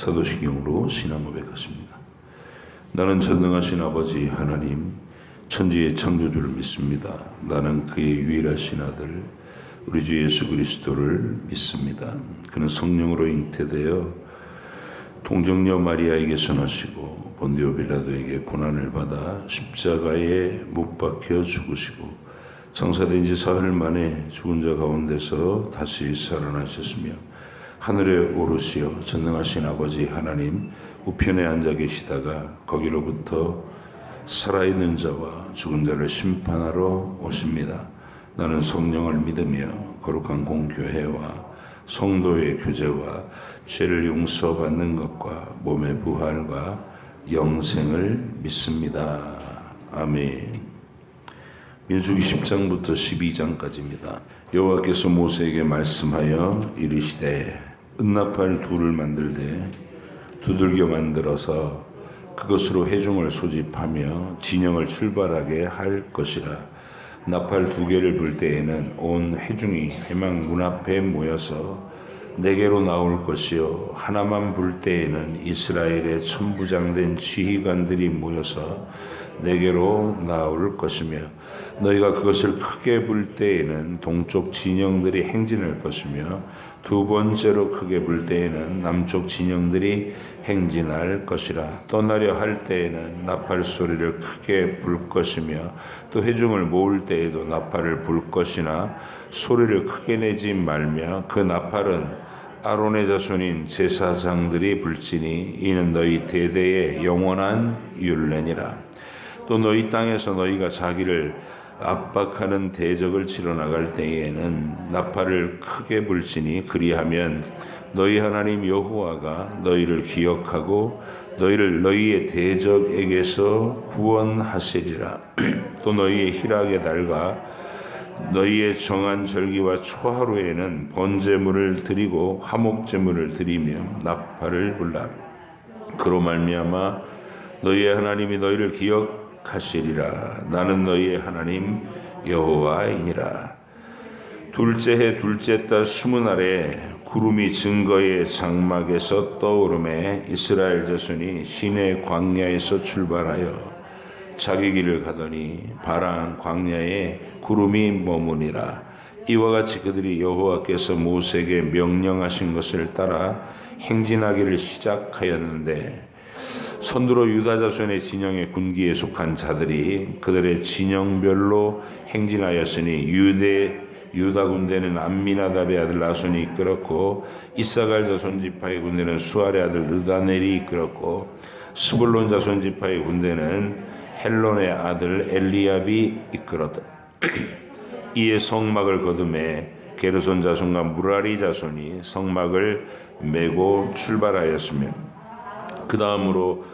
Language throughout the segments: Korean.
사도시경으로 신앙 고백하십니다. 나는 전능하신 아버지 하나님 천지의 창조주를 믿습니다. 나는 그의 유일하신 아들 우리 주 예수 그리스도를 믿습니다. 그는 성령으로 잉태되어 동정녀 마리아에게서 나시고 본디오 빌라도에게 고난을 받아 십자가에 못 박혀 죽으시고 장사된 지 사흘 만에 죽은 자 가운데서 다시 살아나셨으며 하늘에 오르시어 전능하신 아버지 하나님 우편에 앉아 계시다가 거기로부터 살아있는 자와 죽은 자를 심판하러 오십니다. 나는 성령을 믿으며 거룩한 공교회와 성도의 교제와 죄를 용서받는 것과 몸의 부활과 영생을 믿습니다. 아멘. 민수기 10장부터 12장까지입니다. 여호와께서 모세에게 말씀하여 이르시되 은나팔 둘을 만들되 두들겨 만들어서 그것으로 회중을 소집하며 진영을 출발하게 할 것이라. 나팔 두 개를 불 때에는 온 회중이 회막 문 앞에 모여서 네개로 나올 것이요 하나만 불 때에는 이스라엘의 천부장된 지휘관들이 모여서 네개로 나올 것이며 너희가 그것을 크게 불 때에는 동쪽 진영들이 행진할 것이며 두 번째로 크게 불 때에는 남쪽 진영들이 행진할 것이라. 떠나려 할 때에는 나팔 소리를 크게 불 것이며 또 회중을 모을 때에도 나팔을 불 것이나 소리를 크게 내지 말며 그 나팔은 아론의 자손인 제사장들이 불지니 이는 너희 대대의 영원한 율례니라. 또 너희 땅에서 너희가 자기를 압박하는 대적을 치러 나갈 때에는 나팔을 크게 불지니 그리하면 너희 하나님 여호와가 너희를 기억하고 너희를 너희의 대적에게서 구원하시리라. 또 너희의 희락의 달과 너희의 정한 절기와 초하루에는 번제물을 드리고 화목제물을 드리며 나팔을 불라. 그로 말미암아 너희의 하나님이 너희를 기억하시리라. 나는 너희의 하나님 여호와이니라. 둘째 해 둘째 달 20날에 구름이 증거의 장막에서 떠오르매 이스라엘 자손이 시내 광야에서 출발하여 자기 길을 가더니 바란 광야에 구름이 머무니라. 이와 같이 그들이 여호와께서 모세에게 명령하신 것을 따라 행진하기를 시작하였는데 선두로 유다 자손의 진영의 군기에 속한 자들이 그들의 진영별로 행진하였으니 유다 군대는 암미나답의 아들 나손이 이끌었고 이사갈 자손 지파의 군대는 수알의 아들 르다넬이 이끌었고 스불론 자손 지파의 군대는 헬론의 아들 엘리압이 이끌었다. 이에 성막을 거두매 게르손 자손과 무라리 자손이 성막을 메고 출발하였으며 그 다음으로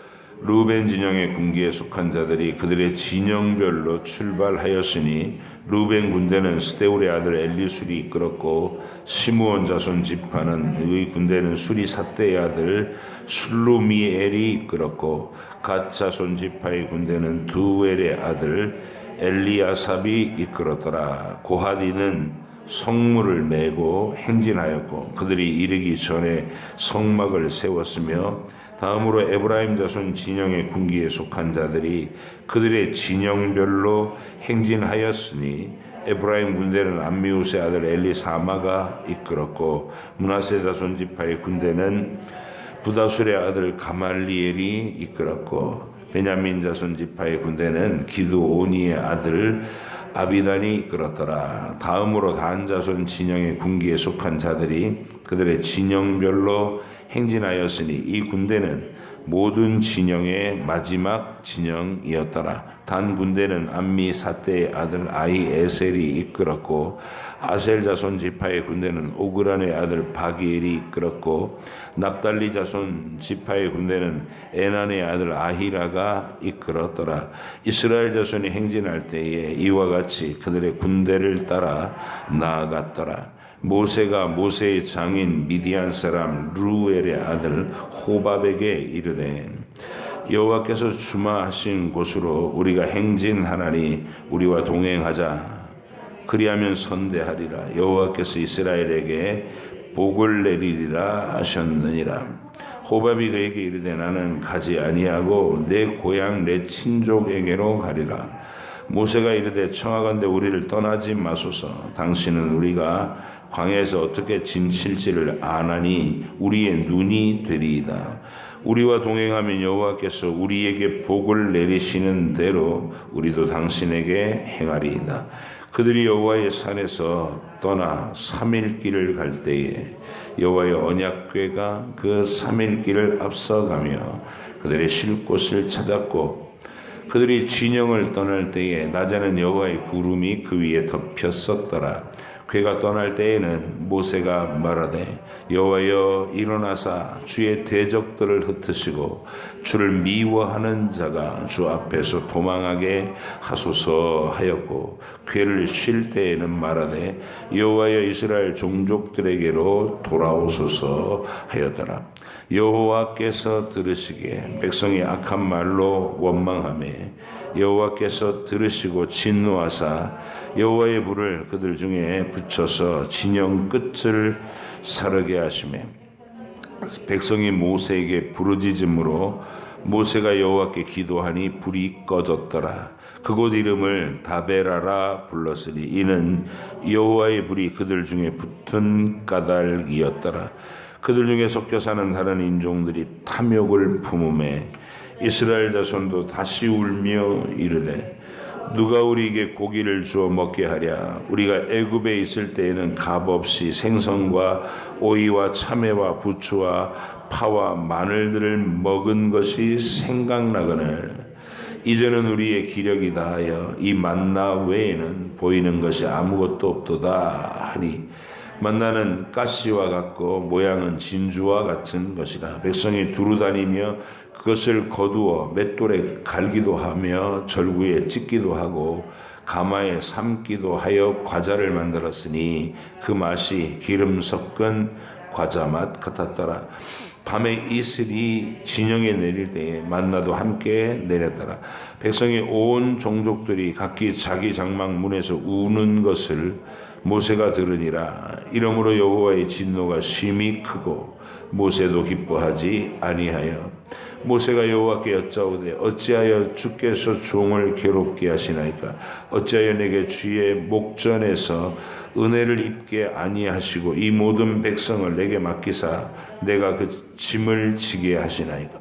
루벤 진영의 군기에 속한 자들이 그들의 진영별로 출발하였으니 루벤 군대는 스데울의 아들 엘리술이 이끌었고 시므온 자손 지파는 의 군대는 수리사떼의 아들 술루미엘이 이끌었고 갓 자손 지파의 군대는 두엘의 아들 엘리아삽이 이끌었더라. 고하디는 성물을 메고 행진하였고 그들이 이르기 전에 성막을 세웠으며 다음으로 에브라임 자손 진영의 군기에 속한 자들이 그들의 진영별로 행진하였으니 에브라임 군대는 암미우스의 아들 엘리사마가 이끌었고 므낫세 자손 지파의 군대는 부다술의 아들 가말리엘이 이끌었고 베냐민 자손 지파의 군대는 기드오니의 아들 아비단이 이끌었더라. 다음으로 단 자손 진영의 군기에 속한 자들이 그들의 진영별로 행진하였으니 이 군대는 모든 진영의 마지막 진영이었더라. 단 군대는 암미 사떼의 아들 아히에셀이 이끌었고 아셀 자손 지파의 군대는 오그란의 아들 바기엘이 이끌었고 납달리 자손 지파의 군대는 에난의 아들 아히라가 이끌었더라. 이스라엘 자손이 행진할 때에 이와 같이 그들의 군대를 따라 나아갔더라. 모세가 모세의 장인 미디안 사람 루엘의 아들 호밥에게 이르되 여호와께서 주마하신 곳으로 우리가 행진하나니 우리와 동행하자. 그리하면 선대하리라. 여호와께서 이스라엘에게 복을 내리리라 하셨느니라. 호밥이 그에게 이르되 나는 가지 아니하고 내 고향 내 친족에게로 가리라. 모세가 이르되 청하건대 우리를 떠나지 마소서. 당신은 우리가 광야에서 어떻게 진칠지를 아나니 우리의 눈이 되리이다. 우리와 동행하면 여호와께서 우리에게 복을 내리시는 대로 우리도 당신에게 행하리이다. 그들이 여호와의 산에서 떠나 3일 길을 갈 때에 여호와의 언약궤가 그 3일 길을 앞서가며 그들의 쉴 곳을 찾았고, 그들이 진영을 떠날 때에 낮에는 여호와의 구름이 그 위에 덮였었더라. 궤가 떠날 때에는 모세가 말하되 여호와여 일어나사 주의 대적들을 흩으시고 주를 미워하는 자가 주 앞에서 도망하게 하소서 하였고, 궤를 쉴 때에는 말하되 여호와여 이스라엘 종족들에게로 돌아오소서 하였더라. 여호와께서 들으시기에 백성이 악한 말로 원망하매 여호와께서 들으시고 진노하사 여호와의 불을 그들 중에 붙여서 진영 끝을 사르게 하시매 백성이 모세에게 부르짖음으로 모세가 여호와께 기도하니 불이 꺼졌더라. 그곳 이름을 다베라라 불렀으니 이는 여호와의 불이 그들 중에 붙은 까닭이었더라. 그들 중에 섞여 사는 다른 인종들이 탐욕을 품음에 이스라엘 자손도 다시 울며 이르되 누가 우리에게 고기를 주어 먹게 하랴. 우리가 애굽에 있을 때에는 값없이 생선과 오이와 참외와 부추와 파와 마늘들을 먹은 것이 생각나거늘 이제는 우리의 기력이 다하여 이 만나 외에는 보이는 것이 아무것도 없도다 하니, 만나는 가시와 같고 모양은 진주와 같은 것이라. 백성이 두루다니며 그것을 거두어 맷돌에 갈기도 하며 절구에 찢기도 하고 가마에 삶기도 하여 과자를 만들었으니 그 맛이 기름 섞은 과자 맛 같았더라. 밤에 이슬이 진영에 내릴 때에 만나도 함께 내렸더라. 백성이 온 종족들이 각기 자기 장막 문에서 우는 것을 모세가 들으니라. 이러므로 여호와의 진노가 심히 크고 모세도 기뻐하지 아니하여 모세가 여호와께 여짜오되 어찌하여 주께서 종을 괴롭게 하시나이까? 어찌하여 내게 주의 목전에서 은혜를 입게 아니하시고 이 모든 백성을 내게 맡기사 내가 그 짐을 지게 하시나이까?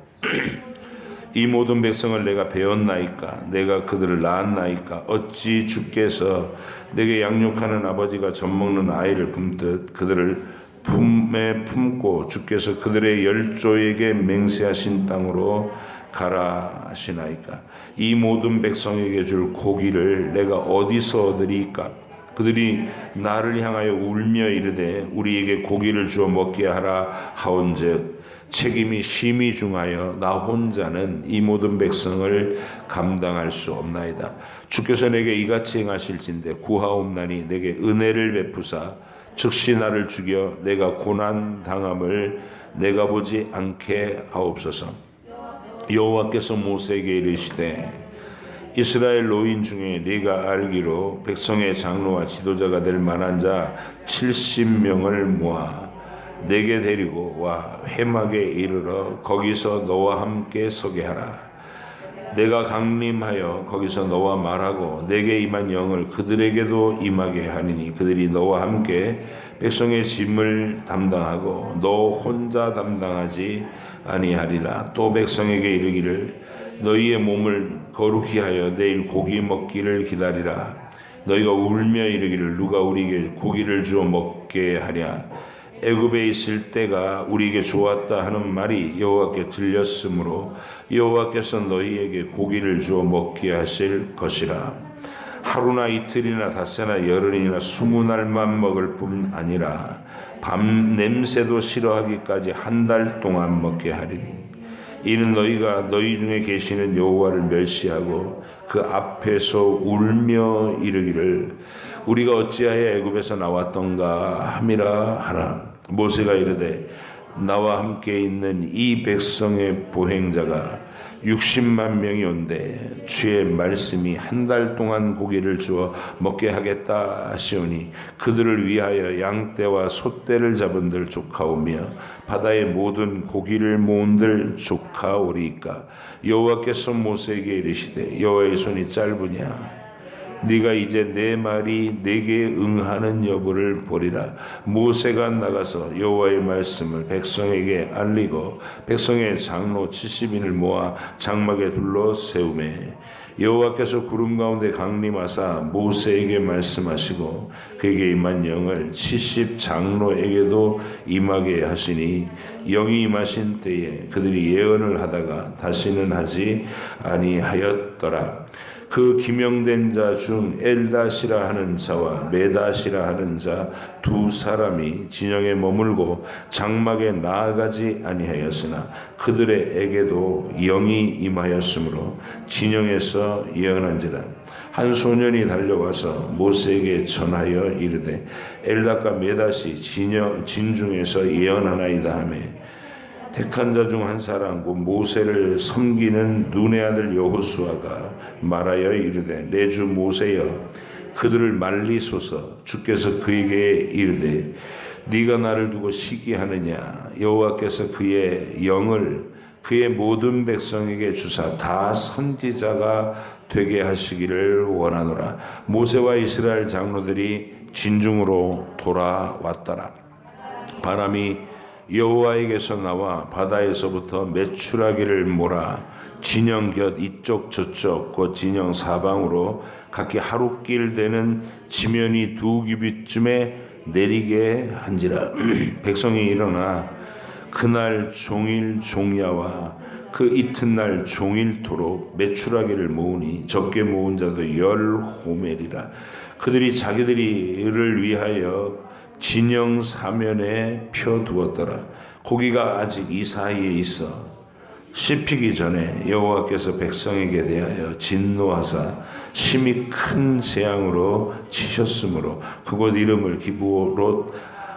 이 모든 백성을 내가 배웠나이까? 내가 그들을 낳았나이까? 어찌 주께서 내게 양육하는 아버지가 젖먹는 아이를 품듯 그들을 품에 품고 주께서 그들의 열조에게 맹세하신 땅으로 가라 하시나이까? 이 모든 백성에게 줄 고기를 내가 어디서 얻으리까? 그들이 나를 향하여 울며 이르되 우리에게 고기를 주어 먹게 하라 하온즉 책임이 심히 중하여 나 혼자는 이 모든 백성을 감당할 수 없나이다. 주께서 내게 이같이 행하실진대 구하옵나니 내게 은혜를 베푸사 즉시 나를 죽여 내가 고난 당함을 내가 보지 않게 하옵소서. 여호와께서 모세에게 이르시되 이스라엘 노인 중에 네가 알기로 백성의 장로와 지도자가 될 만한 자 70명을 모아 내게 데리고 와 회막에 이르러 거기서 너와 함께 서게 하라. 내가 강림하여 거기서 너와 말하고 내게 임한 영을 그들에게도 임하게 하리니 그들이 너와 함께 백성의 짐을 담당하고 너 혼자 담당하지 아니하리라. 또 백성에게 이르기를 너희의 몸을 거룩히 하여 내일 고기 먹기를 기다리라. 너희가 울며 이르기를 누가 우리에게 고기를 주어 먹게 하랴. 애굽에 있을 때가 우리에게 좋았다 하는 말이 여호와께 들렸으므로 여호와께서 너희에게 고기를 주어 먹게 하실 것이라. 하루나 이틀이나 닷새나 열흘이나 20날만 먹을 뿐 아니라 밤 냄새도 싫어하기까지 한 달 동안 먹게 하리니 이는 너희가 너희 중에 계시는 여호와를 멸시하고 그 앞에서 울며 이르기를 우리가 어찌하여 애굽에서 나왔던가 함이라 하라. 모세가 이르되 나와 함께 있는 이 백성의 보행자가 60만 명이 온데 주의 말씀이 한 달 동안 고기를 주어 먹게 하겠다 하시오니 그들을 위하여 양떼와 소떼를 잡은들 조카오며 바다의 모든 고기를 모은들 조카오리이까. 여호와께서 모세에게 이르시되 여호와의 손이 짧으냐 네가 이제 내 말이 내게 응하는 여부를 보리라. 모세가 나가서 여호와의 말씀을 백성에게 알리고 백성의 장로 70인을 모아 장막에 둘러 세우매 여호와께서 구름 가운데 강림하사 모세에게 말씀하시고 그에게 임한 영을 70 장로에게도 임하게 하시니 영이 임하신 때에 그들이 예언을 하다가 다시는 하지 아니하였더라. 그 기명된 자 중 엘닷이라 하는 자와 메닷이라 하는 자 두 사람이 진영에 머물고 장막에 나아가지 아니하였으나 그들에게도 영이 임하였으므로 진영에서 예언한지라. 한 소년이 달려와서 모세에게 전하여 이르되 엘닷과 메닷이 진중에서 예언하나이다 하며 택한 자 중 한 사람 곧 모세를 섬기는 눈의 아들 여호수아가 말하여 이르되 내 주 모세여 그들을 말리소서. 주께서 그에게 이르되 네가 나를 두고 시기하느냐. 여호와께서 그의 영을 그의 모든 백성에게 주사 다 선지자가 되게 하시기를 원하노라. 모세와 이스라엘 장로들이 진중으로 돌아왔더라. 바람이 여호와에게서 나와 바다에서부터 메추라기를 몰아 진영 곁 이쪽 저쪽 곧 진영 사방으로 각기 하루길 되는 지면이 2규빗쯤에 내리게 한지라. 백성이 일어나 그날 종일 종야와 그 이튿날 종일토록 메추라기를 모으니 적게 모은 자도 10호멜이라. 그들이 자기들이를 위하여 진영 사면에 펴두었더라. 고기가 아직 이 사이에 있어 씹히기 전에 여호와께서 백성에게 대하여 진노하사 심히 큰 재앙으로 치셨으므로 그곳 이름을 기브롯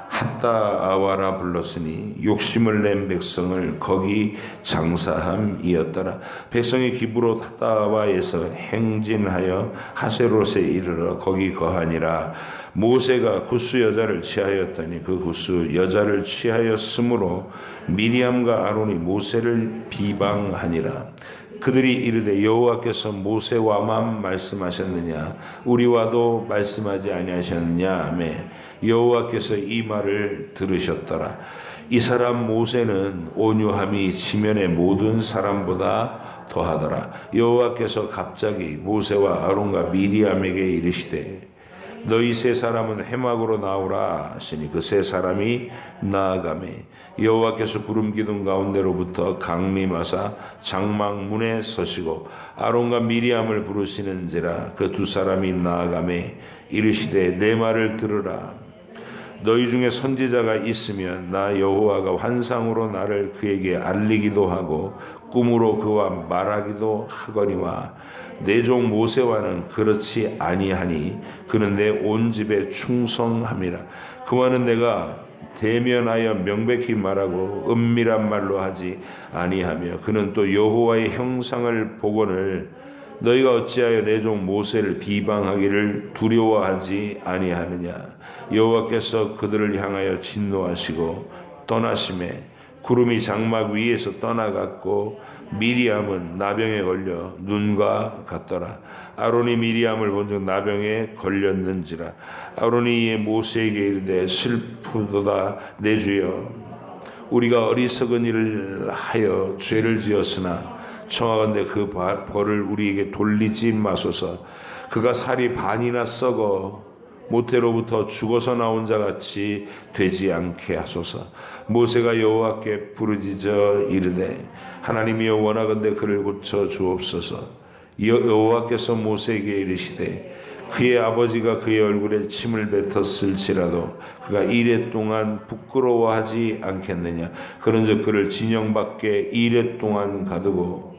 핫다아와라 불렀으니 욕심을 낸 백성을 거기 장사함이었더라. 백성이 기브롯 핫다아와에서 행진하여 하세롯에 이르러 거기 거하니라. 모세가 구스 여자를 취하였더니 그 구스 여자를 취하였으므로 미리암과 아론이 모세를 비방하니라. 그들이 이르되 여호와께서 모세와만 말씀하셨느냐 우리와도 말씀하지 아니하셨느냐 하며 여호와께서 이 말을 들으셨더라. 이 사람 모세는 온유함이 지면의 모든 사람보다 더하더라. 여호와께서 갑자기 모세와 아론과 미리암에게 이르시되 너희 세 사람은 해막으로 나오라 하시니 그 세 사람이 나아가매 여호와께서 구름 기둥 가운데로부터 강림하사 장막 문에 서시고 아론과 미리암을 부르시는지라. 그 두 사람이 나아가매 이르시되 내 말을 들으라. 너희 중에 선지자가 있으면 나 여호와가 환상으로 나를 그에게 알리기도 하고 꿈으로 그와 말하기도 하거니와 내 종 모세와는 그렇지 아니하니 그는 내 온 집에 충성함이라. 그와는 내가 대면하여 명백히 말하고 은밀한 말로 하지 아니하며 그는 또 여호와의 형상을 보거늘 너희가 어찌하여 내 종 모세를 비방하기를 두려워하지 아니하느냐. 여호와께서 그들을 향하여 진노하시고 떠나심에 구름이 장막 위에서 떠나갔고 미리암은 나병에 걸려 눈과 같더라. 아론이 미리암을 본즉 나병에 걸렸는지라. 아론이 이에 모세에게 이르되 슬프도다 내 주여 우리가 어리석은 일을 하여 죄를 지었으나 청하건대 그 벌을 우리에게 돌리지 마소서. 그가 살이 반이나 썩어 모태로부터 죽어서 나온 자같이 되지 않게 하소서. 모세가 여호와께 부르짖어 이르되 하나님이여 원하건대 그를 고쳐 주옵소서. 여호와께서 모세에게 이르시되 그의 아버지가 그의 얼굴에 침을 뱉었을지라도 그가 이레 동안 부끄러워하지 않겠느냐. 그런즉 그를 진영 밖에 이레 동안 가두고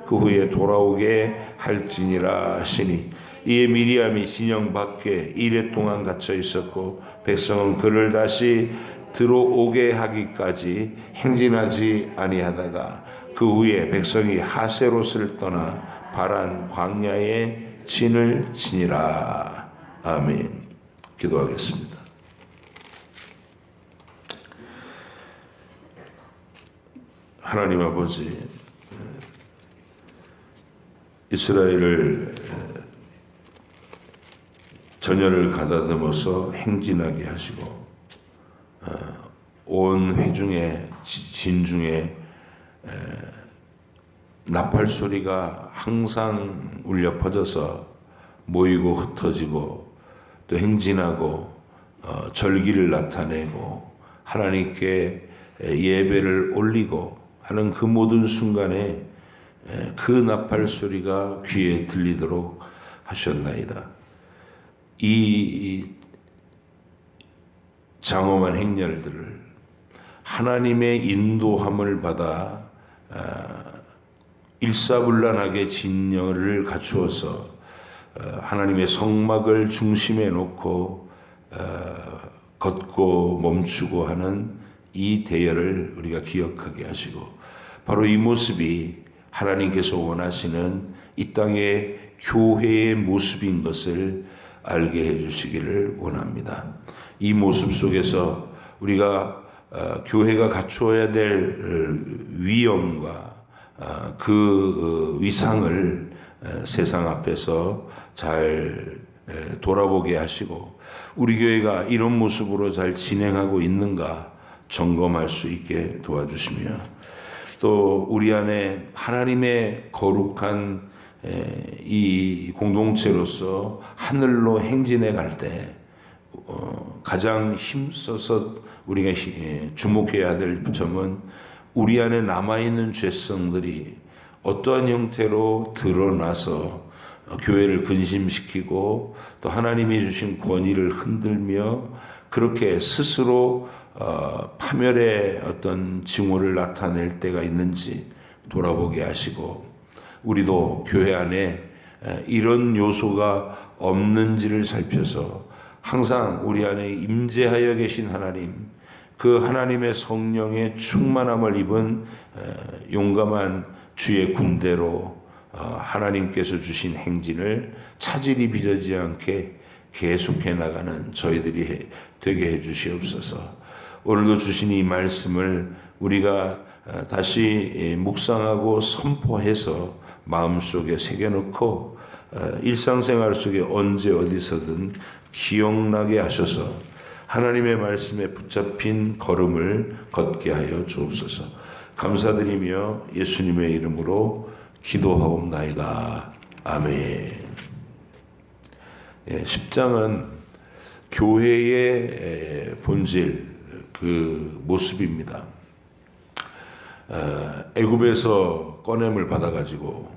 그 후에 돌아오게 할지니라 하시니 이에 미리암이 진영 밖에 이레 동안 갇혀 있었고 백성은 그를 다시 들어오게 하기까지 행진하지 아니하다가 그 후에 백성이 하세롯을 떠나 바란 광야에 진을 치니라. 아멘. 기도하겠습니다. 하나님 아버지, 이스라엘을 전열을 가다듬어서 행진하게 하시고 온 회중의 진중에 나팔 소리가 항상 울려 퍼져서 모이고 흩어지고 또 행진하고 절기를 나타내고 하나님께 예배를 올리고 하는 그 모든 순간에 그 나팔 소리가 귀에 들리도록 하셨나이다. 이 장엄한 행렬들을 하나님의 인도함을 받아 일사불란하게 진열을 갖추어서 하나님의 성막을 중심에 놓고 걷고 멈추고 하는 이 대열을 우리가 기억하게 하시고, 바로 이 모습이 하나님께서 원하시는 이 땅의 교회의 모습인 것을 알게 해주시기를 원합니다. 이 모습 속에서 우리가 교회가 갖추어야 될 위엄과 그 위상을 세상 앞에서 잘 돌아보게 하시고, 우리 교회가 이런 모습으로 잘 진행하고 있는가 점검할 수 있게 도와주시며, 또 우리 안에 하나님의 거룩한 이 공동체로서 하늘로 행진해 갈 때 가장 힘써서 우리가 주목해야 될 점은 우리 안에 남아있는 죄성들이 어떠한 형태로 드러나서 교회를 근심시키고 또 하나님이 주신 권위를 흔들며 그렇게 스스로 파멸의 어떤 징후를 나타낼 때가 있는지 돌아보게 하시고, 우리도 교회 안에 이런 요소가 없는지를 살펴서 항상 우리 안에 임재하여 계신 하나님, 그 하나님의 성령의 충만함을 입은 용감한 주의 군대로 하나님께서 주신 행진을 차질이 빚어지지 않게 계속해 나가는 저희들이 되게 해 주시옵소서. 오늘도 주신 이 말씀을 우리가 다시 묵상하고 선포해서 마음속에 새겨놓고 일상생활 속에 언제 어디서든 기억나게 하셔서 하나님의 말씀에 붙잡힌 걸음을 걷게 하여 주옵소서. 감사드리며 예수님의 이름으로 기도하옵나이다. 아멘. 10장은 교회의 본질, 그 모습입니다. 애굽에서 꺼냄을 받아가지고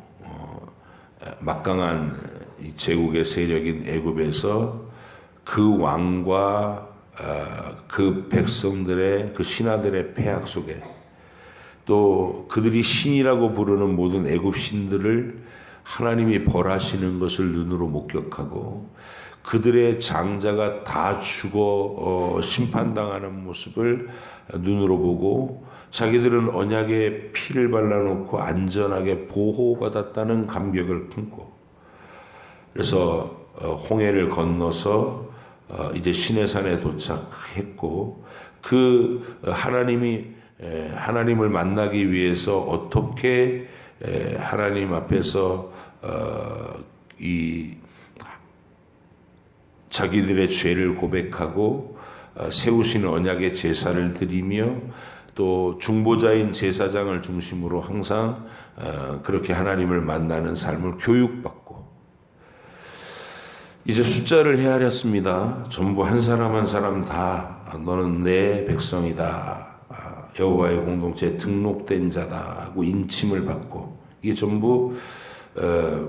막강한 제국의 세력인 애굽에서 그 왕과 그 백성들의 그 신하들의 폐악 속에, 또 그들이 신이라고 부르는 모든 애굽 신들을 하나님이 벌하시는 것을 눈으로 목격하고 그들의 장자가 다 죽어 심판당하는 모습을 눈으로 보고 자기들은 언약의 피를 발라놓고 안전하게 보호받았다는 감격을 품고, 그래서 홍해를 건너서 이제 시내산에 도착했고, 그 하나님을 만나기 위해서 어떻게 하나님 앞에서 이 자기들의 죄를 고백하고 세우신 언약의 제사를 드리며 또 중보자인 제사장을 중심으로 항상 그렇게 하나님을 만나는 삶을 교육받고, 이제 숫자를 헤아렸습니다. 전부 한 사람 한 사람 다 너는 내 백성이다, 여호와의 공동체에 등록된 자다 하고 인침을 받고, 이게 전부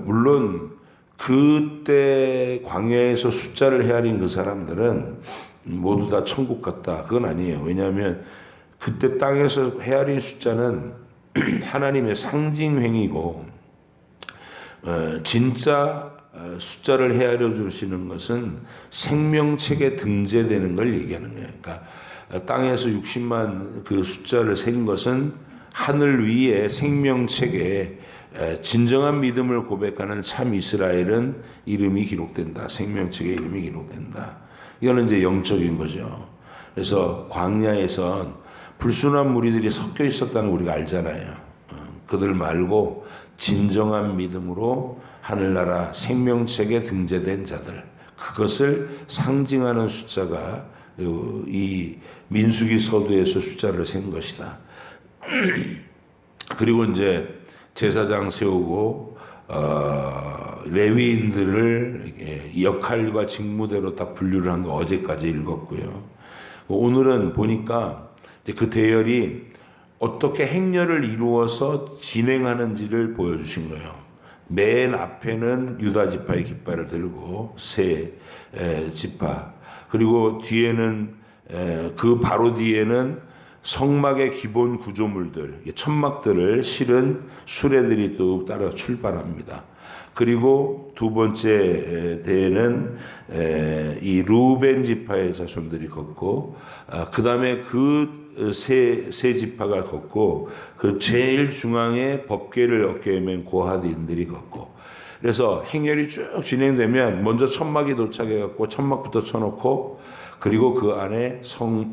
물론 그때 광야에서 숫자를 헤아린 그 사람들은 모두 다 천국 갔다, 그건 아니에요. 왜냐하면 그때 땅에서 헤아린 숫자는 하나님의 상징행위고, 진짜 숫자를 헤아려 주시는 것은 생명책에 등재되는 걸 얘기하는 거예요. 그러니까 땅에서 60만 그 숫자를 센 것은 하늘 위에 생명책에 진정한 믿음을 고백하는 참 이스라엘은 이름이 기록된다. 생명책에 이름이 기록된다. 이거는 이제 영적인 거죠. 그래서 광야에선 불순한 무리들이 섞여 있었다는 거 우리가 알잖아요. 그들 말고 진정한 믿음으로 하늘나라 생명책에 등재된 자들, 그것을 상징하는 숫자가 이 민수기 서두에서 숫자를 센 것이다. 그리고 이제 제사장 세우고 레위인들을 역할과 직무대로 다 분류를 한 거 어제까지 읽었고요. 오늘은 보니까 이제 그 대열이 어떻게 행렬을 이루어서 진행하는지를 보여주신 거예요. 맨 앞에는 유다 지파의 깃발을 들고 세 지파, 그리고 뒤에는 그 바로 뒤에는 성막의 기본 구조물들, 천막들을 실은 수레들이 또 따라 출발합니다. 그리고 두 번째 대에는 이 루벤 지파의 자손들이 걷고, 그 다음에 그 세 지파가 걷고, 그 제일 중앙에 법궤를 어깨에 맨 고하딘들이 걷고, 그래서 행렬이 쭉 진행되면 먼저 천막이 도착해갖고 천막부터 쳐놓고, 그리고 그 안에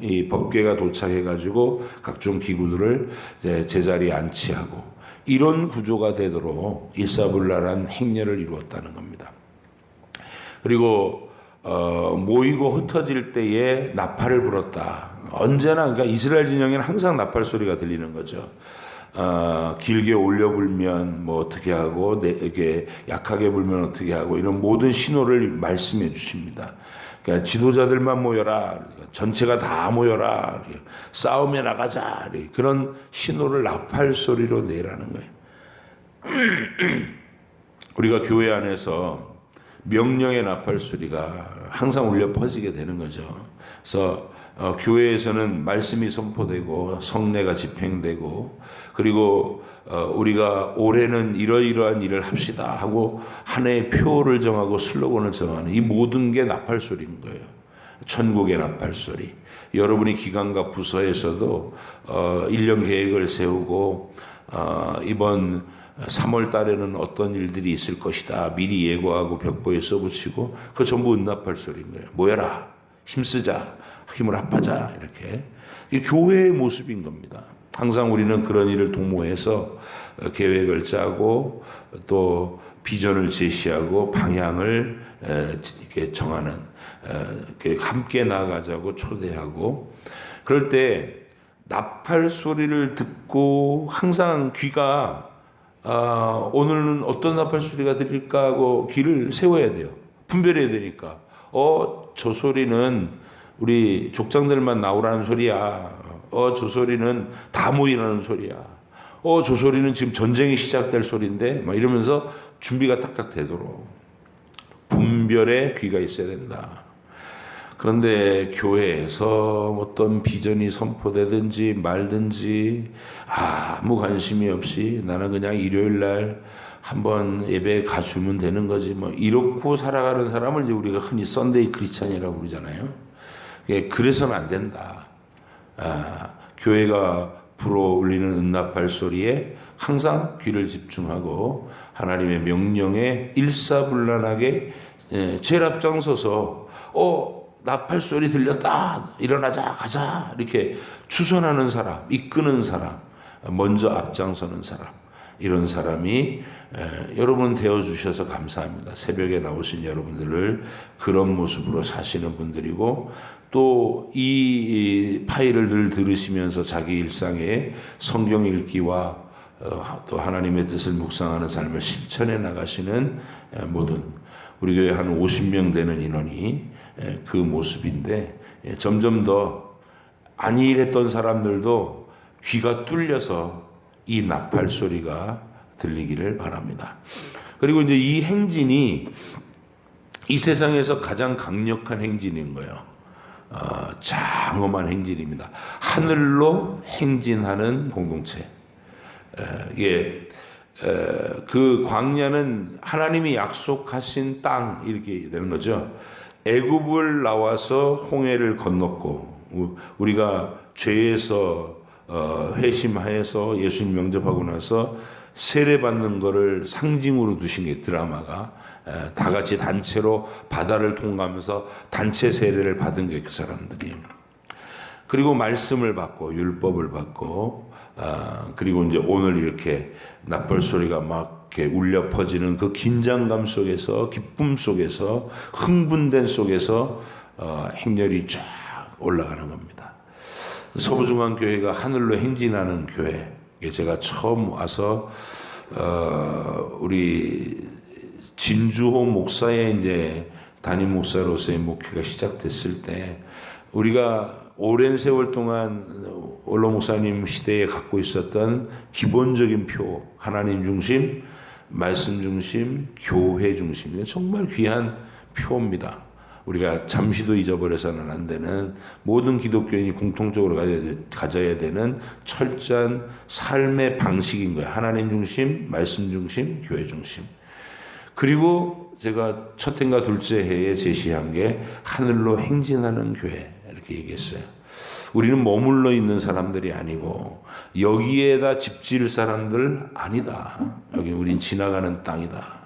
이 법궤가 도착해가지고 각종 기구들을 이제 제자리에 안치하고, 이런 구조가 되도록 일사불란한 행렬을 이루었다는 겁니다. 그리고 모이고 흩어질 때에 나팔을 불었다. 언제나, 그러니까 이스라엘 진영에는 항상 나팔 소리가 들리는 거죠. 길게 올려 불면 뭐 어떻게 하고, 이렇게 약하게 불면 어떻게 하고, 이런 모든 신호를 말씀해 주십니다. 그러니까 지도자들만 모여라, 전체가 다 모여라, 싸움에 나가자, 그런 신호를 나팔 소리로 내라는 거예요. 우리가 교회 안에서 명령의 나팔 소리가 항상 울려 퍼지게 되는 거죠. 그래서 교회에서는 말씀이 선포되고 성례가 집행되고, 그리고 우리가 올해는 이러이러한 일을 합시다 하고 한 해의 표를 정하고 슬로건을 정하는 이 모든 게 나팔 소리인 거예요. 천국의 나팔 소리. 여러분이 기관과 부서에서도 1년 계획을 세우고 이번 3월 달에는 어떤 일들이 있을 것이다 미리 예고하고 벽보에 써붙이고, 그거 전부 은나팔 소리인 거예요. 모여라, 힘쓰자, 힘을 합하자, 이렇게. 이게 교회의 모습인 겁니다. 항상 우리는 그런 일을 도모해서 계획을 짜고 또 비전을 제시하고 방향을 이렇게 정하는, 함께 나아가자고 초대하고, 그럴 때 나팔 소리를 듣고 항상 귀가 오늘은 어떤 나팔 소리가 들릴까 하고 귀를 세워야 돼요. 분별해야 되니까. 저 소리는 우리 족장들만 나오라는 소리야. 저 소리는 다 모이라는 소리야. 저 소리는 지금 전쟁이 시작될 소리인데, 막 이러면서 준비가 딱딱 되도록 분별의 귀가 있어야 된다. 그런데 교회에서 어떤 비전이 선포되든지 말든지 아무 관심이 없이 나는 그냥 일요일 날 한번 예배에 가주면 되는 거지, 뭐 이렇고 살아가는 사람을 이제 우리가 흔히 썬데이 크리스찬이라고 부르잖아요. 그래서는 안 된다. 교회가 불어올리는 은나팔 소리에 항상 귀를 집중하고 하나님의 명령에 일사불란하게 제일 앞장서서 나팔 소리 들렸다, 일어나자, 가자, 이렇게 추선하는 사람, 이끄는 사람, 먼저 앞장서는 사람, 이런 사람이 여러분 되어주셔서 감사합니다. 새벽에 나오신 여러분들을 그런 모습으로 사시는 분들이고, 또 이 파일을 늘 들으시면서 자기 일상에 성경 읽기와 또 하나님의 뜻을 묵상하는 삶을 실천해 나가시는 모든 우리 교회 한 50명 되는 인원이 그 모습인데, 점점 더 안일했던 사람들도 귀가 뚫려서 이 나팔 소리가 들리기를 바랍니다. 그리고 이제 이 행진이 이 세상에서 가장 강력한 행진인 거예요. 장엄한 행진입니다. 하늘로 행진하는 공동체. 그 광야는 하나님이 약속하신 땅 이렇게 되는 거죠. 애굽을 나와서 홍해를 건넜고 우리가 죄에서 회심하여서 예수님 영접하고 나서 세례받는 거를 상징으로 두신 게 드라마가 다 같이 단체로 바다를 통과하면서 단체 세례를 받은 게 그 사람들이. 그리고 말씀을 받고 율법을 받고 그리고 이제 오늘 이렇게 납벌 소리가 막 이렇게 울려 퍼지는 그 긴장감 속에서 기쁨 속에서 흥분된 속에서 행렬이 쫙 올라가는 겁니다. 서부중앙교회가 하늘로 행진하는 교회. 제가 처음 와서 우리 진주호 목사의 이제 담임 목사로서의 목회가 시작됐을 때 우리가 오랜 세월 동안 원로 목사님 시대에 갖고 있었던 기본적인 표, 하나님 중심, 말씀 중심, 교회 중심, 정말 귀한 표입니다. 우리가 잠시도 잊어버려서는 안 되는 모든 기독교인이 공통적으로 가져야 되는 철저한 삶의 방식인 거예요. 하나님 중심, 말씀 중심, 교회 중심. 그리고 제가 첫 해인가 둘째 해에 제시한 게 하늘로 행진하는 교회 이렇게 얘기했어요. 우리는 머물러 있는 사람들이 아니고 여기에다 집 지을 사람들 아니다. 여기 우린 지나가는 땅이다.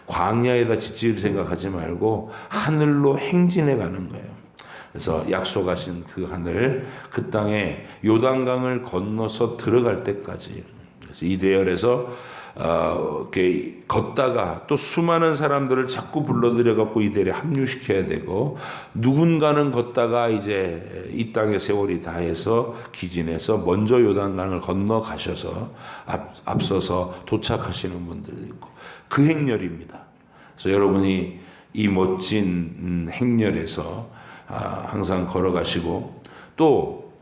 광야에다 집 지을 생각하지 말고 하늘로 행진해 가는 거예요. 그래서 약속하신 그 하늘, 그 땅에 요단강을 건너서 들어갈 때까지. 그래서 이 대열에서 이렇게 걷다가 또 수많은 사람들을 자꾸 불러들여 갖고 이 대열에 합류시켜야 되고, 누군가는 걷다가 이제 이 땅의 세월이 다해서 기진해서 먼저 요단강을 건너 가셔서 앞서서 도착하시는 분들도 있고, 그 행렬입니다. 그래서 여러분이 이 멋진 행렬에서 항상 걸어가시고, 또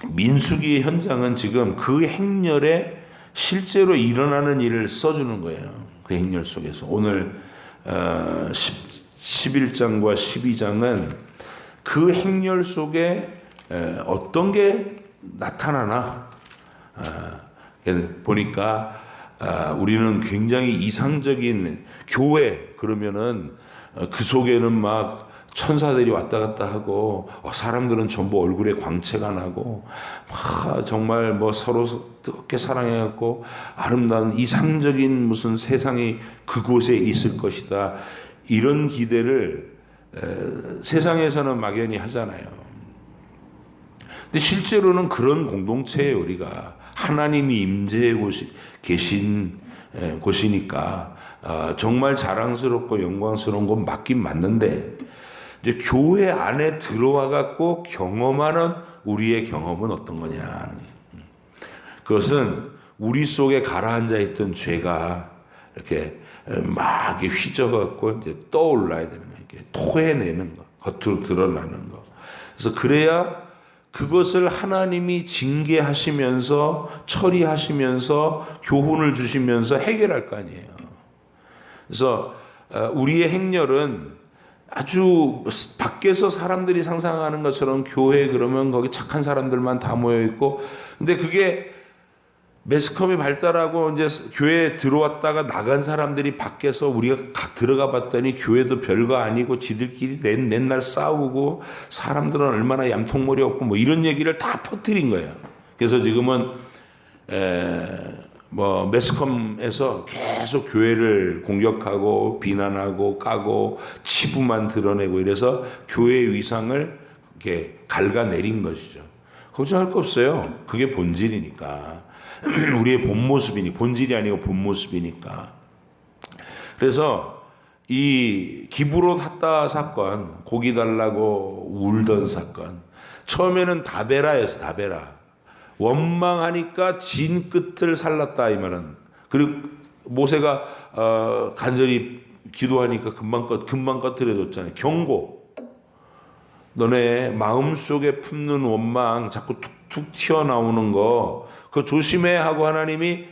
민수기의 현장은 지금 그 행렬에 실제로 일어나는 일을 써주는 거예요. 그 행렬 속에서. 오늘 11장과 12장은 그 행렬 속에 어떤 게 나타나나 보니까 우리는 굉장히 이상적인 교회 그러면은 그 속에는 막 천사들이 왔다 갔다 하고 사람들은 전부 얼굴에 광채가 나고 막 정말 뭐 서로 뜨겁게 사랑해갖고 아름다운 이상적인 무슨 세상이 그곳에 있을 것이다, 이런 기대를 세상에서는 막연히 하잖아요. 근데 실제로는 그런 공동체에 우리가 하나님이 임재해 계신 곳이니까 정말 자랑스럽고 영광스러운 건 맞긴 맞는데, 이제 교회 안에 들어와 갖고 경험하는 우리의 경험은 어떤 거냐. 그것은 우리 속에 가라앉아 있던 죄가 이렇게 막 휘저 갖고 이제 떠올라야 되는 거예요. 이렇게 토해내는 거, 겉으로 드러나는 거. 그래서 그래야 그것을 하나님이 징계하시면서 처리하시면서 교훈을 주시면서 해결할 거 아니에요. 그래서 우리의 행렬은 아주 밖에서 사람들이 상상하는 것처럼 교회 그러면 거기 착한 사람들만 다 모여 있고, 근데 그게 매스컴이 발달하고 이제 교회에 들어왔다가 나간 사람들이 밖에서 우리가 들어가 봤더니 교회도 별거 아니고 지들끼리 맨날 싸우고 사람들은 얼마나 얌통머리 없고 뭐 이런 얘기를 다 퍼뜨린 거예요. 그래서 지금은 뭐 매스컴에서 계속 교회를 공격하고 비난하고 까고 치부만 드러내고 이래서 교회의 위상을 이렇게 갉아내린 것이죠. 걱정할 거 없어요. 그게 본질이니까. 우리의 본 모습이니, 본질이 아니고 본 모습이니까. 그래서 이 기브롯 핫다 사건, 고기 달라고 울던 사건, 처음에는 다베라였어. 다베라. 원망하니까 진 끝을 살랐다 이 말은. 그리고 모세가 간절히 기도하니까 금방 꺼뜨려줬잖아요. 경고. 너네 마음속에 품는 원망 자꾸 툭툭 튀어나오는 거 그거 조심해 하고 하나님이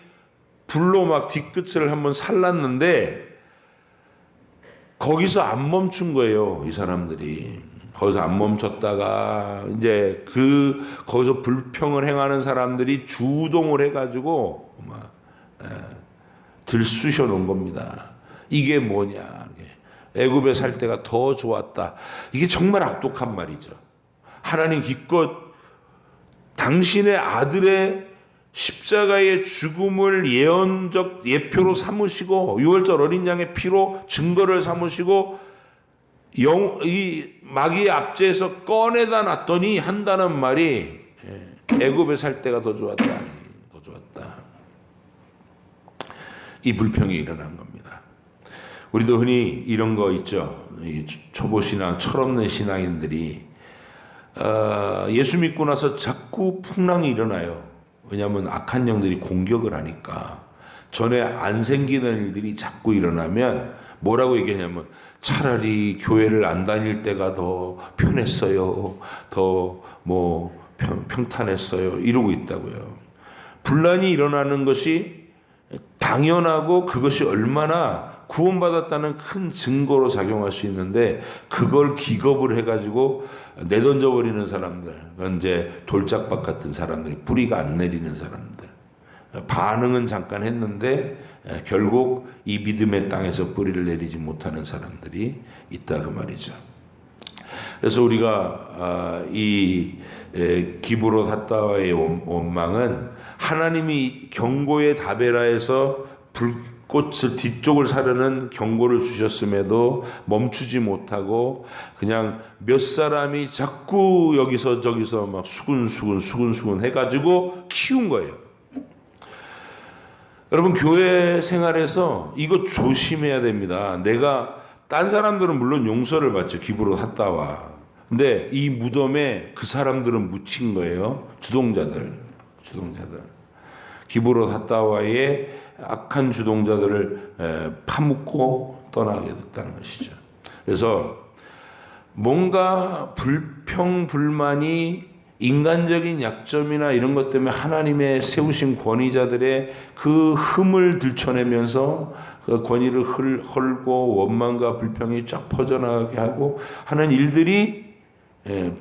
불로 막 뒤끝을 한번 살랐는데 거기서 안 멈춘 거예요. 이 사람들이. 거기서 안 멈췄다가 이제 거기서 불평을 행하는 사람들이 주동을 해가지고 막 들쑤셔 놓은 겁니다. 이게 뭐냐? 애굽에 살 때가 더 좋았다. 이게 정말 악독한 말이죠. 하나님 기껏 당신의 아들의 십자가의 죽음을 예언적 예표로 삼으시고 유월절 어린 양의 피로 증거를 삼으시고 이 마귀의 압제에서 꺼내다 놨더니 한다는 말이 애굽에 살 때가 더 좋았다. 더 좋았다. 이 불평이 일어난 겁니다. 우리도 흔히 이런 거 있죠. 초보 신앙, 철없는 신앙인들이 예수 믿고 나서 자꾸 풍랑이 일어나요. 왜냐하면 악한 영들이 공격을 하니까. 전에 안 생기는 일들이 자꾸 일어나면 뭐라고 얘기하냐면 차라리 교회를 안 다닐 때가 더 편했어요. 더 평탄했어요. 이러고 있다고요. 분란이 일어나는 것이 당연하고 그것이 얼마나 구원받았다는 큰 증거로 작용할 수 있는데 그걸 기겁을 해가지고 내던져버리는 사람들, 그건 이제 돌짝박 같은 사람들, 뿌리가 안 내리는 사람들, 반응은 잠깐 했는데 결국 이 믿음의 땅에서 뿌리를 내리지 못하는 사람들이 있다 그 말이죠. 그래서 우리가 이 기브롯 핫다와의 원망은 하나님이 경고의 다베라에서 불꽃을 뒤쪽을 사르는 경고를 주셨음에도 멈추지 못하고 그냥 몇 사람이 자꾸 여기서 저기서 막 수군수군 해가지고 키운 거예요. 여러분 교회 생활에서 이거 조심해야 됩니다. 내가 딴 사람들은 물론 용서를 받죠. 기브롯 핫다와. 근데 이 무덤에 그 사람들은 묻힌 거예요. 주동자들. 기브롯 핫다와의 악한 주동자들을 파묻고 떠나게 됐다는 것이죠. 그래서 뭔가 불평불만이 인간적인 약점이나 이런 것 때문에 하나님의 세우신 권위자들의 그 흠을 들춰내면서 그 권위를 헐고 원망과 불평이 쫙 퍼져나가게 하고 하는 일들이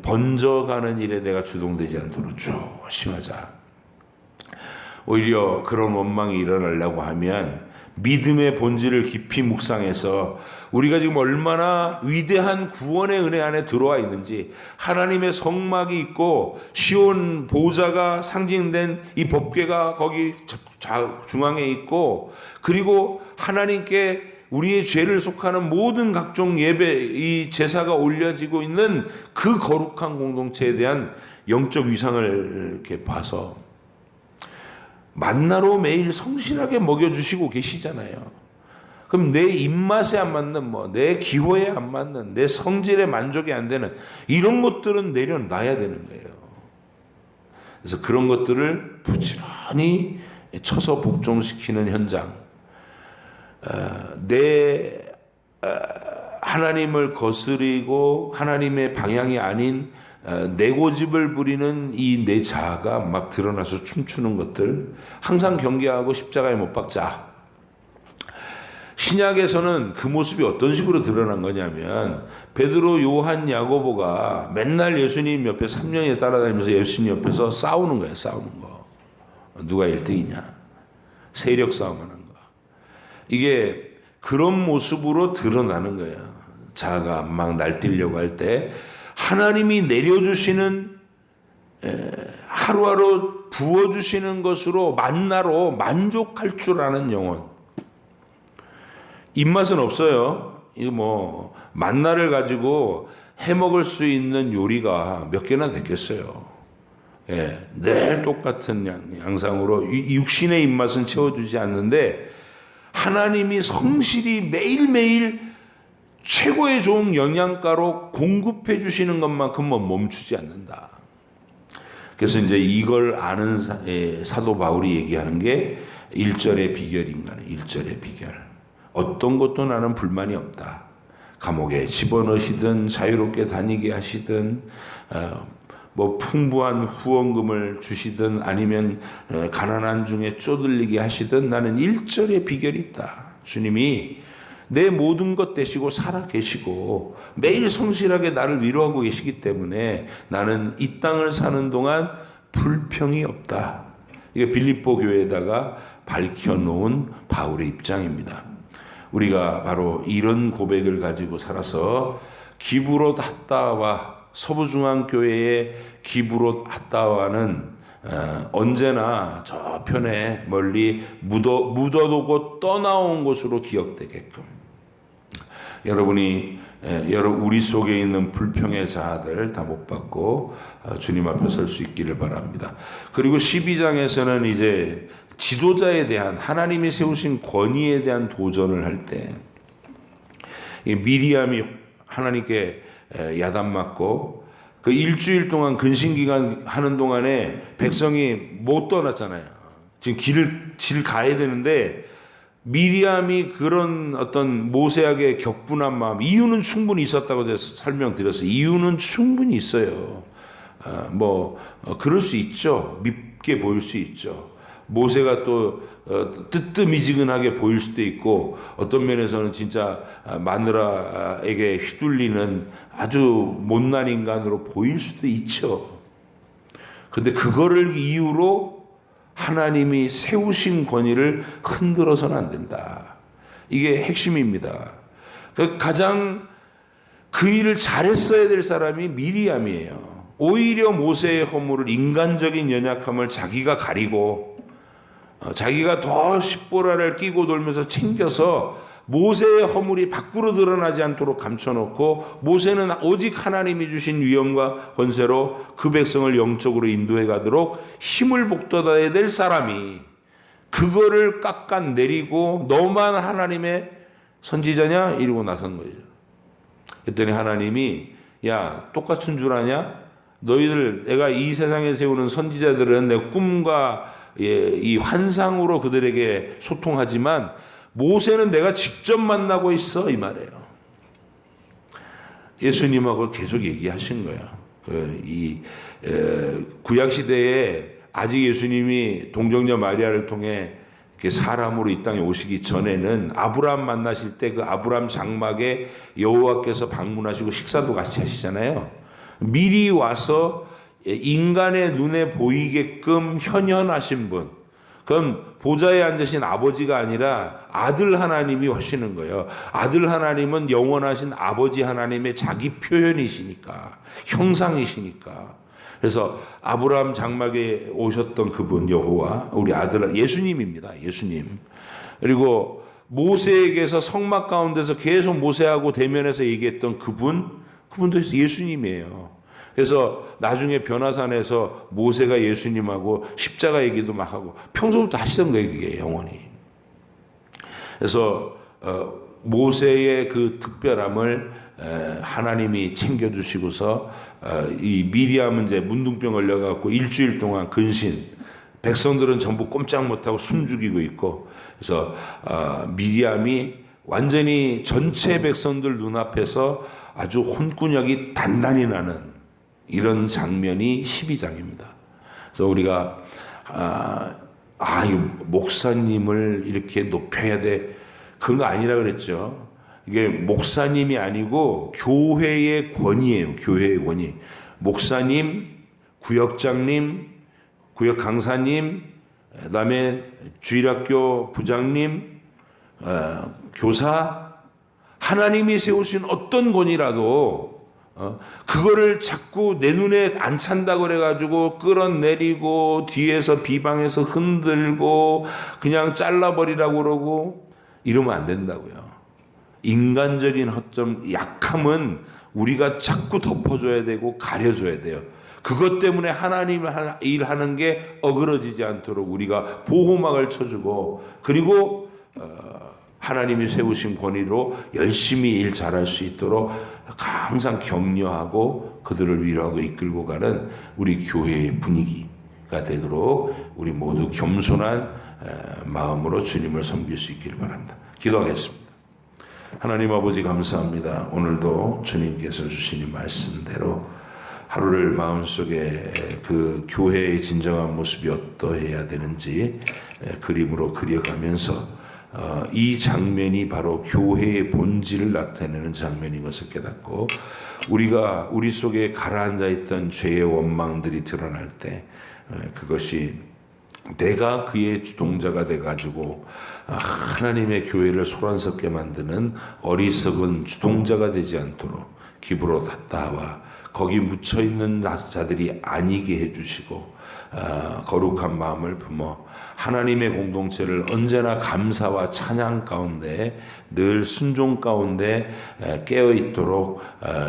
번져가는 일에 내가 주동되지 않도록 조심하자. 오히려 그런 원망이 일어나려고 하면 믿음의 본질을 깊이 묵상해서 우리가 지금 얼마나 위대한 구원의 은혜 안에 들어와 있는지, 하나님의 성막이 있고 시온 보좌가 상징된 이 법궤가 거기 중앙에 있고, 그리고 하나님께 우리의 죄를 속하는 모든 각종 예배, 이 제사가 올려지고 있는 그 거룩한 공동체에 대한 영적 위상을 이렇게 봐서 만나로 매일 성실하게 먹여주시고 계시잖아요. 그럼 내 입맛에 안 맞는 내 기호에 안 맞는, 내 성질에 만족이 안 되는 이런 것들은 내려놔야 되는 거예요. 그래서 그런 것들을 부지런히 쳐서 복종시키는 현장, 하나님을 거스리고 하나님의 방향이 아닌 내 고집을 부리는 이 내 자아가 막 드러나서 춤추는 것들 항상 경계하고 십자가에 못 박자. 신약에서는 그 모습이 어떤 식으로 드러난 거냐면 베드로, 요한, 야고보가 맨날 예수님 옆에 3년이 따라다니면서 예수님 옆에서 싸우는 거예요. 싸우는 거. 누가 1등이냐. 세력 싸움하는 거. 이게 그런 모습으로 드러나는 거예요. 자아가 막 날뛰려고 할 때 하나님이 내려주시는 하루하루 부어주시는 것으로 만나로 만족할 줄 아는 영혼. 입맛은 없어요. 이거 만나를 가지고 해먹을 수 있는 요리가 몇 개나 됐겠어요. 늘 똑같은 양상으로 육신의 입맛은 채워주지 않는데 하나님이 성실히 매일매일 최고의 좋은 영양가로 공급해 주시는 것만큼 멈추지 않는다. 그래서 이제 이걸 아는 사도 바울이 얘기하는 게 1절의 비결인가. 1절의 비결. 어떤 것도 나는 불만이 없다. 감옥에 집어넣으시든 자유롭게 다니게 하시든 풍부한 후원금을 주시든 아니면 가난한 중에 쪼들리게 하시든 나는 1절의 비결이 있다. 주님이 내 모든 것 되시고 살아 계시고 매일 성실하게 나를 위로하고 계시기 때문에 나는 이 땅을 사는 동안 불평이 없다. 이게 빌립보 교회에다가 밝혀놓은 바울의 입장입니다. 우리가 바로 이런 고백을 가지고 살아서 기브롯 핫다와 서부중앙교회의 기브롯 핫다와는 언제나 저편에 멀리 묻어두고 떠나온 곳으로 기억되게끔 여러분이 우리 속에 있는 불평의 자아들 다 못 받고 주님 앞에 설 수 있기를 바랍니다. 그리고 12장에서는 이제 지도자에 대한 하나님이 세우신 권위에 대한 도전을 할 때 미리암이 하나님께 야단 맞고 그 일주일 동안 근신기간 하는 동안에 백성이 못 떠났잖아요. 지금 길 가야 되는데 미리암이 그런 어떤 모세에게 격분한 마음, 이유는 충분히 있었다고 설명드렸어요. 이유는 충분히 있어요. 그럴 수 있죠. 밉게 보일 수 있죠. 모세가 또 뜨뜻미지근하게 보일 수도 있고 어떤 면에서는 진짜 마누라에게 휘둘리는 아주 못난 인간으로 보일 수도 있죠. 근데 그거를 이유로 하나님이 세우신 권위를 흔들어서는 안 된다. 이게 핵심입니다. 가장 그 일을 잘했어야 될 사람이 미리암이에요. 오히려 모세의 허물을, 인간적인 연약함을 자기가 가리고 자기가 더 십보라를 끼고 돌면서 챙겨서 모세의 허물이 밖으로 드러나지 않도록 감춰놓고 모세는 오직 하나님이 주신 위엄과 권세로 그 백성을 영적으로 인도해 가도록 힘을 북돋아야 될 사람이 그거를 깎아내리고 너만 하나님의 선지자냐? 이러고 나선 거죠. 그랬더니 하나님이 야 똑같은 줄 아냐? 너희들 내가 이 세상에 세우는 선지자들은 내 꿈과 이 환상으로 그들에게 소통하지만 모세는 내가 직접 만나고 있어 이 말이에요. 예수님하고 계속 얘기하신 거예요. 이 구약 시대에 아직 예수님이 동정녀 마리아를 통해 사람으로 이 땅에 오시기 전에는 아브라함 만나실 때 그 아브라함 장막에 여호와께서 방문하시고 식사도 같이 하시잖아요. 미리 와서 인간의 눈에 보이게끔 현현하신 분, 그럼 보좌에 앉으신 아버지가 아니라 아들 하나님이 하시는 거예요. 아들 하나님은 영원하신 아버지 하나님의 자기 표현이시니까, 형상이시니까. 그래서 아브라함 장막에 오셨던 그분 여호와, 우리 아들 예수님입니다. 예수님. 그리고 모세에게서 성막 가운데서 계속 모세하고 대면해서 얘기했던 그분도 예수님이에요. 그래서 나중에 변화산에서 모세가 예수님하고 십자가 얘기도 막 하고 평소부터 하시던 거예요, 그게 영원히. 그래서 모세의 그 특별함을 하나님이 챙겨주시고서 이 미리암은 이제 문둥병 걸려갖고 일주일 동안 근신, 백성들은 전부 꼼짝 못하고 숨죽이고 있고, 그래서 미리암이 완전히 전체 백성들 눈앞에서 아주 혼꾸녕이 단단히 나는 이런 장면이 12장입니다. 그래서 우리가 이 목사님을 이렇게 높여야 돼, 그런 거 아니라 그랬죠. 이게 목사님이 아니고 교회의 권위예요. 교회의 권위. 목사님, 구역장님, 구역 강사님, 그다음에 주일학교 부장님, 교사, 하나님이 세우신 어떤 권위라도 그거를 자꾸 내 눈에 안 찬다고 그래가지고 끌어내리고 뒤에서 비방해서 흔들고 그냥 잘라버리라고 그러고 이러면 안 된다고요. 인간적인 허점, 약함은 우리가 자꾸 덮어줘야 되고 가려줘야 돼요. 그것 때문에 하나님 일하는 게 어그러지지 않도록 우리가 보호막을 쳐주고, 그리고 하나님이 세우신 권위로 열심히 일 잘할 수 있도록 항상 격려하고 그들을 위로하고 이끌고 가는 우리 교회의 분위기가 되도록 우리 모두 겸손한 마음으로 주님을 섬길 수 있기를 바랍니다. 기도하겠습니다. 하나님 아버지 감사합니다. 오늘도 주님께서 주신 이 말씀대로 하루를 마음속에 그 교회의 진정한 모습이 어떠해야 되는지 그림으로 그려가면서 이 장면이 바로 교회의 본질을 나타내는 장면인 것을 깨닫고, 우리가 우리 속에 가라앉아 있던 죄의 원망들이 드러날 때 그것이 내가 그의 주동자가 돼가지고 하나님의 교회를 소란스럽게 만드는 어리석은 주동자가 되지 않도록 기브롯 핫다와 거기 묻혀 있는 자들이 아니게 해주시고 거룩한 마음을 품어 하나님의 공동체를 언제나 감사와 찬양 가운데 늘 순종 가운데 깨어 있도록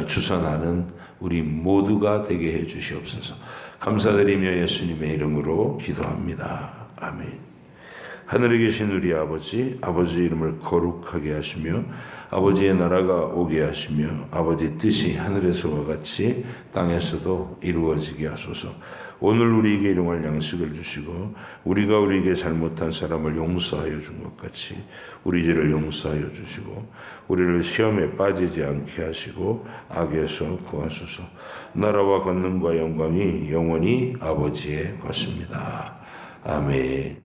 주선하는 우리 모두가 되게 해 주시옵소서. 감사드리며 예수님의 이름으로 기도합니다. 아멘. 하늘에 계신 우리 아버지, 아버지 이름을 거룩하게 하시며 아버지의 나라가 오게 하시며 아버지 뜻이 하늘에서와 같이 땅에서도 이루어지게 하소서. 오늘 우리에게 일용할 양식을 주시고 우리가 우리에게 잘못한 사람을 용서하여 준 것 같이 우리 죄를 용서하여 주시고 우리를 시험에 빠지지 않게 하시고 악에서 구하소서. 나라와 권능과 영광이 영원히 아버지의 것입니다. 아멘.